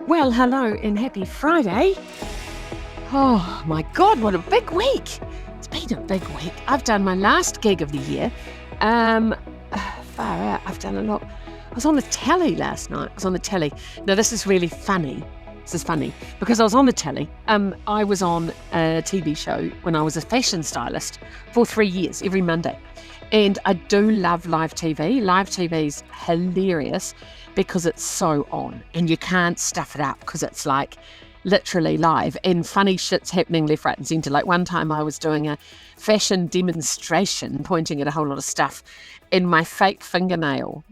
Well, hello and happy Friday. Oh my God, what a big week. It's been a big week. I've done my last gig of the year. Far out, I've done a lot. I was on the telly last night. Now, this is really funny. This is funny because I was on the telly. I was on a TV show when I was a fashion stylist for 3 years, every Monday. And I do love live TV. Live TV's hilarious because it's so on and you can't stuff it up because it's like literally live and funny shit's happening left, right and centre. Like one time I was doing a fashion demonstration pointing at a whole lot of stuff and my fake fingernail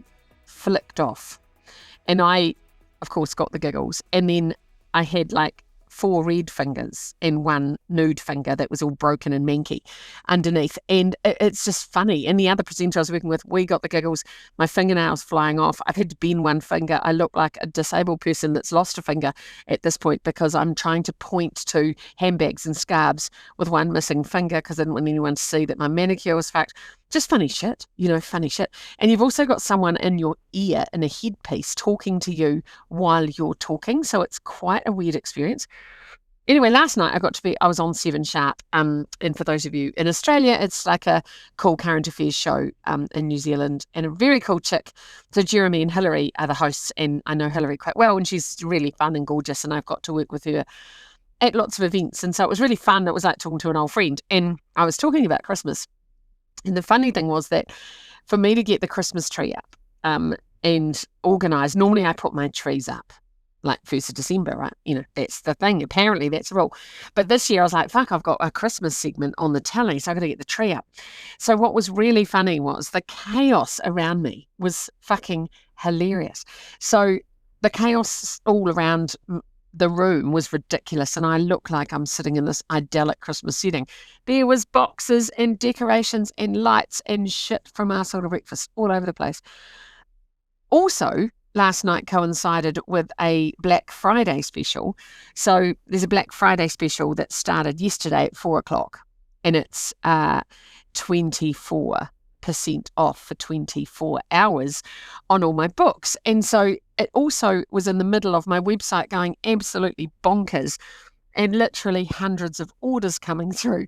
flicked off. And I, of course, got the giggles. And then I had like 4 red fingers and 1 nude finger that was all broken and manky underneath. And it's just funny. And the other presenter I was working with, we got the giggles. My fingernails flying off. I've had to bend 1 finger. I look like a disabled person that's lost a finger at this point because I'm trying to point to handbags and scarves with 1 missing finger because I didn't want anyone to see that my manicure was fucked. Just funny shit, funny shit. And you've also got someone in your ear in a headpiece talking to you while you're talking. So it's quite a weird experience. Anyway, last night I was on 7 Sharp. And for those of you in Australia, it's like a cool current affairs show in New Zealand and a very cool chick. So Jeremy and Hillary are the hosts and I know Hillary quite well and she's really fun and gorgeous and I've got to work with her at lots of events. And so it was really fun. It was like talking to an old friend and I was talking about Christmas. And the funny thing was that for me to get the Christmas tree up and organised, normally I put my trees up like 1st of December, right? That's the thing. Apparently that's the rule. But this year I was like, fuck, I've got a Christmas segment on the telly, so I've got to get the tree up. So what was really funny was the chaos around me was fucking hilarious. So the chaos all around the room was ridiculous and I look like I'm sitting in this idyllic Christmas setting. There was boxes and decorations and lights and shit from our sort of breakfast all over the place. Also, last night coincided with a Black Friday special. So there's a Black Friday special that started yesterday at 4:00 and it's 24% off for 24 hours on all my books. And so it also was in the middle of my website going absolutely bonkers and literally hundreds of orders coming through.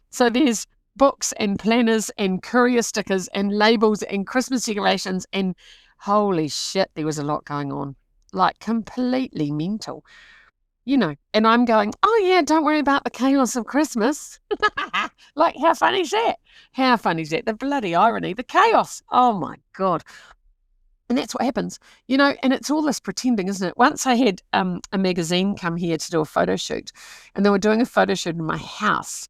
So there's books and planners and courier stickers and labels and Christmas decorations and holy shit, there was a lot going on, like completely mental. And I'm going, oh yeah, don't worry about the chaos of Christmas. Like, how funny is that? How funny is that? The bloody irony, the chaos. Oh my God. And that's what happens, and it's all this pretending, isn't it? Once I had a magazine come here to do a photo shoot and they were doing a photo shoot in my house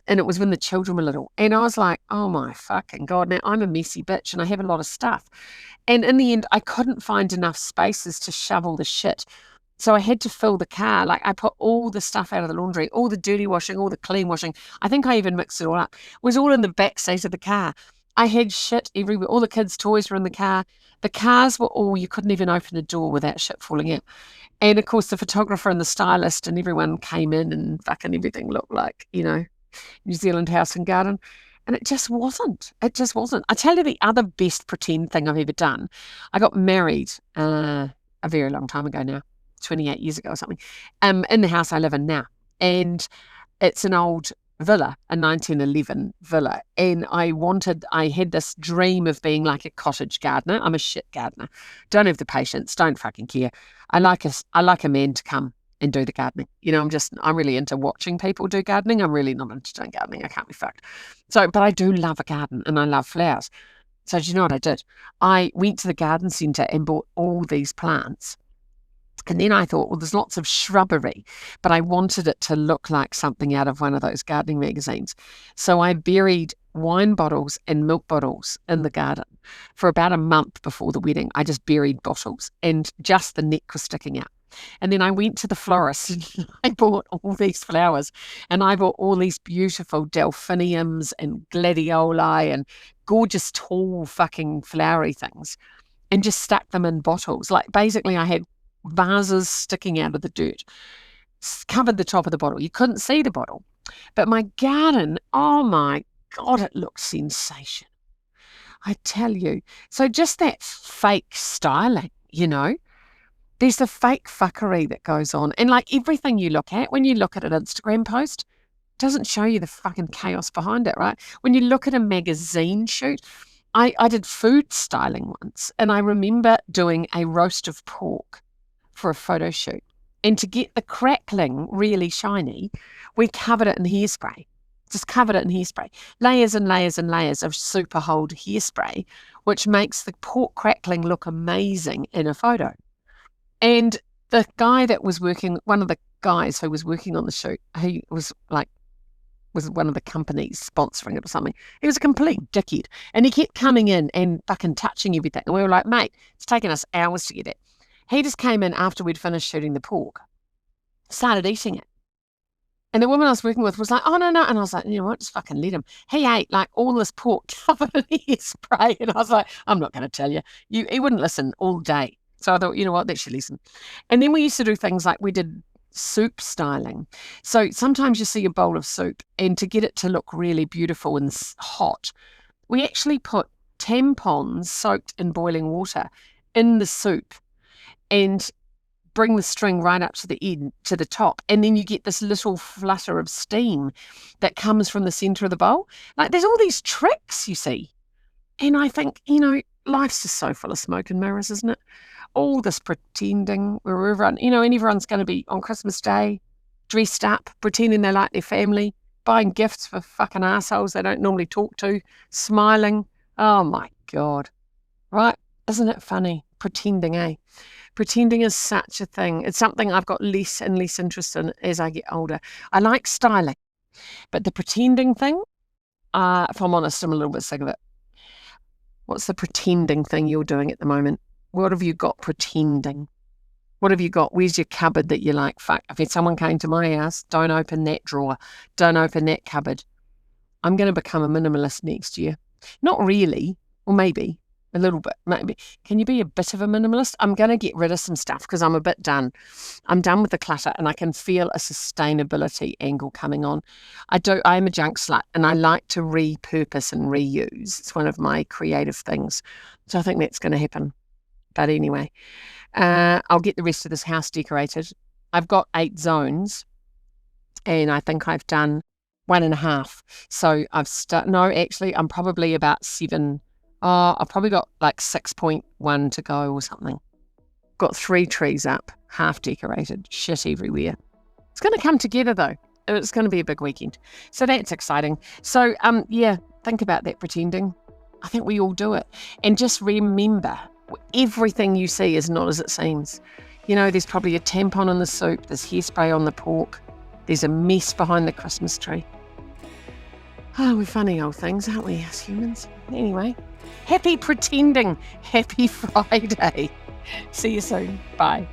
and it was when the children were little. And I was like, oh my fucking God, now I'm a messy bitch and I have a lot of stuff. And in the end, I couldn't find enough spaces to shovel the shit. So I had to fill the car. Like I put all the stuff out of the laundry, all the dirty washing, all the clean washing. I think I even mixed it all up. It was all in the back seat of the car. I had shit everywhere. All the kids' toys were in the car. The cars were all, you couldn't even open a door without shit falling out. And of course, the photographer and the stylist and everyone came in and fucking everything looked like, New Zealand House and Garden. And it just wasn't. I tell you the other best pretend thing I've ever done. I got married a very long time ago now, 28 years ago or something, in the house I live in now. And it's an old villa, a 1911 villa. And I had this dream of being like a cottage gardener. I'm a shit gardener. Don't have the patience. Don't fucking care. I like a man to come and do the gardening. I'm really into watching people do gardening. I'm really not into doing gardening. I can't be fucked. But I do love a garden and I love flowers. So do you know what I did? I went to the garden centre and bought all these plants. And then I thought, well, there's lots of shrubbery, but I wanted it to look like something out of one of those gardening magazines. So I buried wine bottles and milk bottles in the garden for about a month before the wedding. I just buried bottles and just the neck was sticking out. And then I went to the florist and I bought all these flowers and I bought all these beautiful delphiniums and gladioli and gorgeous tall fucking flowery things and just stuck them in bottles. Like basically I had vases sticking out of the dirt, covered the top of the bottle. You couldn't see the bottle. But my garden, oh my God, it looked sensational. I tell you. So just that fake styling, There's the fake fuckery that goes on. And like everything you look at, when you look at an Instagram post, doesn't show you the fucking chaos behind it, right? When you look at a magazine shoot, I did food styling once, and I remember doing a roast of pork for a photo shoot. And to get the crackling really shiny, we covered it in hairspray. Just covered it in hairspray. Layers and layers and layers of super hold hairspray, which makes the pork crackling look amazing in a photo. And the guy that was working, one of the guys who was working on the shoot, he was one of the companies sponsoring it or something. He was a complete dickhead. And he kept coming in and fucking touching everything. And we were like, mate, it's taken us hours to get it. He just came in after we'd finished shooting the pork, started eating it. And the woman I was working with was like, oh, no. And I was like, you know what, just fucking let him. He ate like all this pork covered in hairspray. And I was like, I'm not going to tell you. He wouldn't listen all day. So I thought, you know what, that should listen. And then we used to do things like we did soup styling. So sometimes you see a bowl of soup, and to get it to look really beautiful and hot, we actually put tampons soaked in boiling water in the soup and bring the string right up to the end, to the top, and then you get this little flutter of steam that comes from the center of the bowl. Like, there's all these tricks, you see. And I think, life's just so full of smoke and mirrors, isn't it? All this pretending where everyone, and everyone's going to be on Christmas Day dressed up, pretending they like their family, buying gifts for fucking assholes they don't normally talk to, smiling. Oh my God. Right? Isn't it funny? Pretending, eh? Pretending is such a thing. It's something I've got less and less interest in as I get older. I like styling, but the pretending thing, if I'm honest, I'm a little bit sick of it. What's the pretending thing you're doing at the moment? What have you got pretending? What have you got? Where's your cupboard that you're like, fuck, if someone came to my house, don't open that drawer. Don't open that cupboard. I'm going to become a minimalist next year. Not really, or maybe a little bit, maybe. Can you be a bit of a minimalist? I'm going to get rid of some stuff because I'm a bit done. I'm done with the clutter, and I can feel a sustainability angle coming on. I'm a junk slut, and I like to repurpose and reuse. It's one of my creative things. So I think that's going to happen. But anyway, I'll get the rest of this house decorated. I've got 8 zones, and I think I've done 1.5. So I'm probably about 7. I've probably got like 6.1 to go or something. Got 3 trees up, half decorated, shit everywhere. It's going to come together though. It's going to be a big weekend. So that's exciting. So, think about that pretending. I think we all do it. And just remember, everything you see is not as it seems. There's probably a tampon in the soup, there's hairspray on the pork, there's a mess behind the Christmas tree. Oh, we're funny old things, aren't we, as humans? Anyway, happy pretending. Happy Friday. See you soon. Bye.